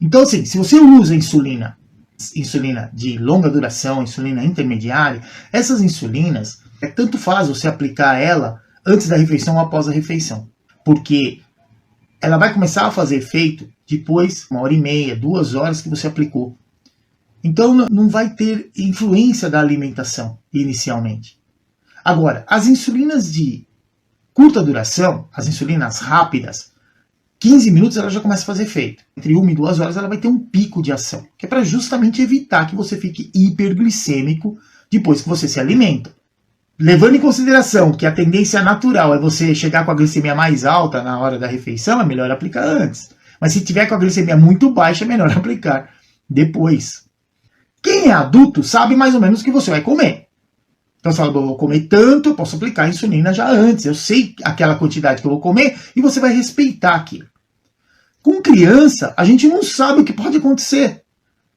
Então, assim, se você usa insulina de longa duração, insulina intermediária, essas insulinas, tanto faz você aplicar ela antes da refeição ou após a refeição, porque ela vai começar a fazer efeito depois, 1h30, 2 horas que você aplicou. Então não vai ter influência da alimentação inicialmente. Agora, as insulinas de curta duração, as insulinas rápidas, 15 minutos ela já começa a fazer efeito. Entre 1 e 2 horas ela vai ter um pico de ação, que é para justamente evitar que você fique hiperglicêmico depois que você se alimenta. Levando em consideração que a tendência natural é você chegar com a glicemia mais alta na hora da refeição, é melhor aplicar antes. Mas se tiver com a glicemia muito baixa, é melhor aplicar depois. Quem é adulto sabe mais ou menos o que você vai comer. Então você fala, eu vou comer tanto, eu posso aplicar a insulina já antes. Eu sei aquela quantidade que eu vou comer e você vai respeitar aquilo. Com criança, a gente não sabe o que pode acontecer.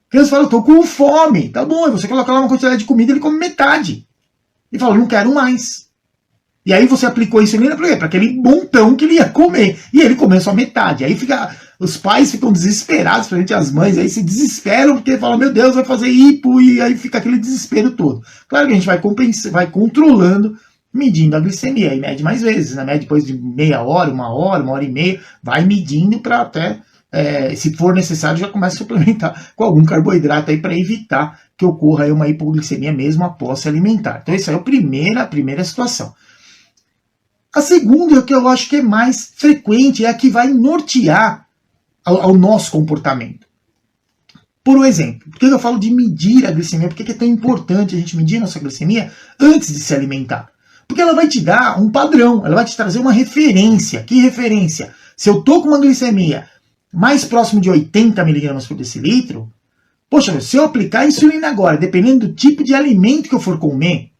A criança fala, eu tô com fome. Tá bom, aí você coloca lá uma quantidade de comida e ele come metade. E fala, não quero mais. E aí você aplicou a insulina para aquele montão que ele ia comer. E ele comeu só metade. Aí os pais ficam desesperados, frente às mães, aí se desesperam porque falam, meu Deus, vai fazer hipo, e aí fica aquele desespero todo. Claro que a gente vai vai controlando, medindo a glicemia. Aí mede mais vezes, né? Mede depois de meia hora, 1h30, vai medindo para até, se for necessário, já começa a suplementar com algum carboidrato aí para evitar que ocorra aí uma hipoglicemia mesmo após se alimentar. Então isso aí é a primeira situação. A segunda, que eu acho que é mais frequente, é a que vai nortear ao nosso comportamento. Por exemplo, por que eu falo de medir a glicemia? Por que é tão importante a gente medir a nossa glicemia antes de se alimentar? Porque ela vai te dar um padrão, ela vai te trazer uma referência. Que referência? Se eu estou com uma glicemia mais próximo de 80 mg por decilitro, poxa, se eu aplicar a insulina agora, dependendo do tipo de alimento que eu for comer,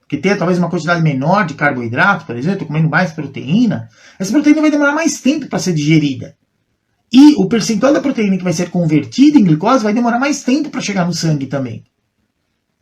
que tenha talvez uma quantidade menor de carboidrato, por exemplo, estou comendo mais proteína, essa proteína vai demorar mais tempo para ser digerida. E o percentual da proteína que vai ser convertida em glicose vai demorar mais tempo para chegar no sangue também.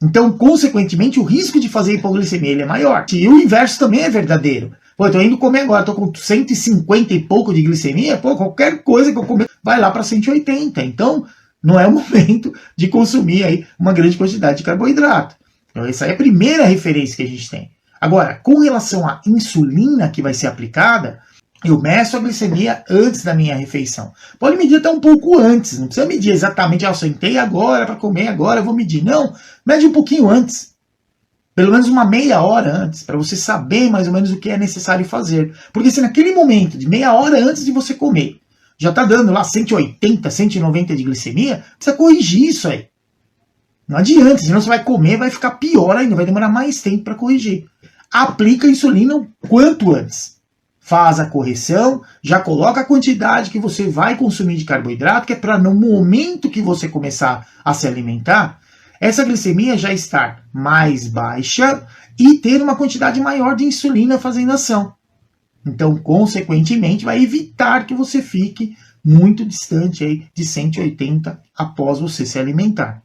Então, consequentemente, o risco de fazer hipoglicemia ele é maior. E o inverso também é verdadeiro. Pô, eu estou indo comer agora, estou com 150 e pouco de glicemia, pô, qualquer coisa que eu comer vai lá para 180. Então, não é o momento de consumir aí uma grande quantidade de carboidrato. Então, essa é a primeira referência que a gente tem. Agora, com relação à insulina que vai ser aplicada, eu meço a glicemia antes da minha refeição. Pode medir até um pouco antes, não precisa medir exatamente, eu sentei agora para comer, agora eu vou medir. Não, mede um pouquinho antes. Pelo menos uma meia hora antes, para você saber mais ou menos o que é necessário fazer. Porque se naquele momento, de meia hora antes de você comer, já está dando lá 180, 190 de glicemia, precisa corrigir isso aí. Não adianta, senão você vai comer, vai ficar pior ainda, vai demorar mais tempo para corrigir. Aplica a insulina o quanto antes. Faz a correção, já coloca a quantidade que você vai consumir de carboidrato, que é para no momento que você começar a se alimentar, essa glicemia já estar mais baixa e ter uma quantidade maior de insulina fazendo ação. Então, consequentemente, vai evitar que você fique muito distante aí de 180 após você se alimentar.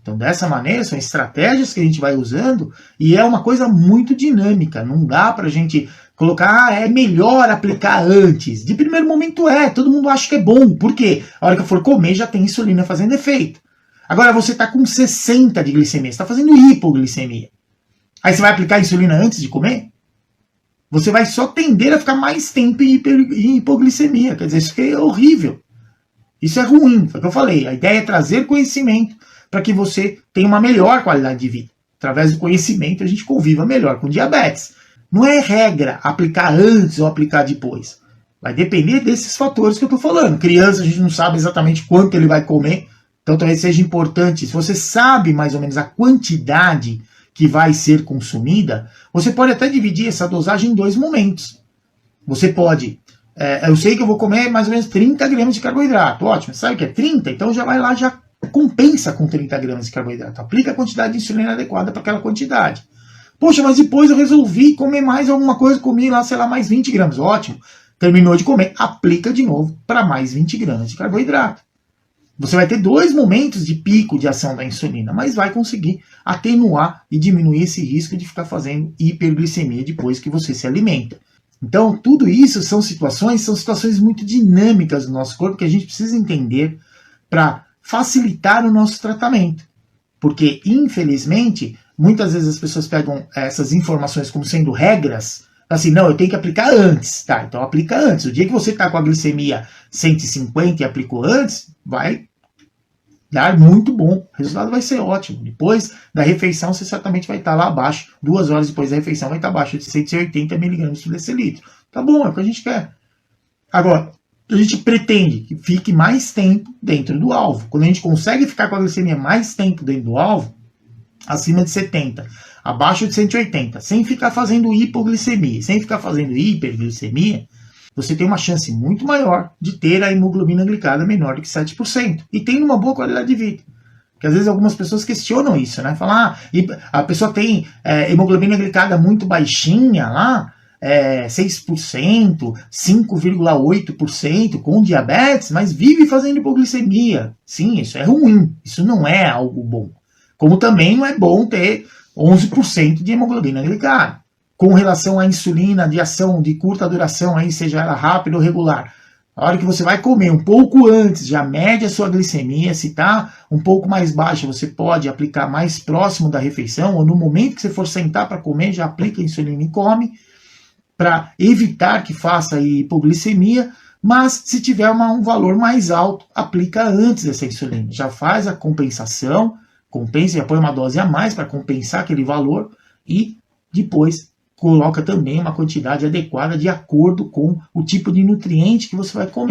Então, dessa maneira, são estratégias que a gente vai usando e é uma coisa muito dinâmica. Não dá para a gente colocar, é melhor aplicar antes. De primeiro momento todo mundo acha que é bom. Por quê? A hora que eu for comer já tem insulina fazendo efeito. Agora você está com 60 de glicemia, você está fazendo hipoglicemia. Aí você vai aplicar a insulina antes de comer? Você vai só tender a ficar mais tempo em hipoglicemia. Quer dizer, isso que é horrível. Isso é ruim, foi o que eu falei. A ideia é trazer conhecimento para que você tenha uma melhor qualidade de vida. Através do conhecimento a gente conviva melhor com diabetes. Não é regra aplicar antes ou aplicar depois. Vai depender desses fatores que eu estou falando. Criança, a gente não sabe exatamente quanto ele vai comer. Então talvez seja importante, se você sabe mais ou menos a quantidade que vai ser consumida, você pode até dividir essa dosagem em 2 momentos. Você pode, eu sei que eu vou comer mais ou menos 30 gramas de carboidrato. Ótimo, sabe o que é 30? Então já vai lá, já compensa com 30 gramas de carboidrato. Aplica a quantidade de insulina adequada para aquela quantidade. Poxa, mas depois eu resolvi comer mais alguma coisa, comi lá, sei lá, mais 20 gramas. Ótimo, terminou de comer, aplica de novo para mais 20 gramas de carboidrato. Você vai ter 2 momentos de pico de ação da insulina, mas vai conseguir atenuar e diminuir esse risco de ficar fazendo hiperglicemia depois que você se alimenta. Então, tudo isso são situações muito dinâmicas do nosso corpo que a gente precisa entender para facilitar o nosso tratamento. Porque, infelizmente, muitas vezes as pessoas pegam essas informações como sendo regras, assim, não, eu tenho que aplicar antes, tá? Então aplica antes. O dia que você está com a glicemia 150 e aplicou antes, vai dar muito bom. O resultado vai ser ótimo. Depois da refeição, você certamente vai estar lá abaixo. 2 horas depois da refeição, vai estar abaixo de 180 mg por decilitro. Tá bom, é o que a gente quer. Agora, a gente pretende que fique mais tempo dentro do alvo. Quando a gente consegue ficar com a glicemia mais tempo dentro do alvo, acima de 70, abaixo de 180, sem ficar fazendo hipoglicemia, sem ficar fazendo hiperglicemia, você tem uma chance muito maior de ter a hemoglobina glicada menor do que 7%. E tem uma boa qualidade de vida. Porque às vezes algumas pessoas questionam isso, né? Falam, a pessoa tem hemoglobina glicada muito baixinha lá, 6%, 5,8% com diabetes, mas vive fazendo hipoglicemia. Sim, isso é ruim, isso não é algo bom. Como também não é bom ter 11% de hemoglobina glicada. Com relação à insulina de ação de curta duração, aí, seja ela rápida ou regular, a hora que você vai comer um pouco antes, já mede a sua glicemia, se está um pouco mais baixa, você pode aplicar mais próximo da refeição, ou no momento que você for sentar para comer, já aplica a insulina e come, para evitar que faça hipoglicemia, mas se tiver um valor mais alto, aplica antes dessa insulina. Já faz a compensação, compensa, já põe uma dose a mais para compensar aquele valor e depois coloca também uma quantidade adequada de acordo com o tipo de nutriente que você vai comer.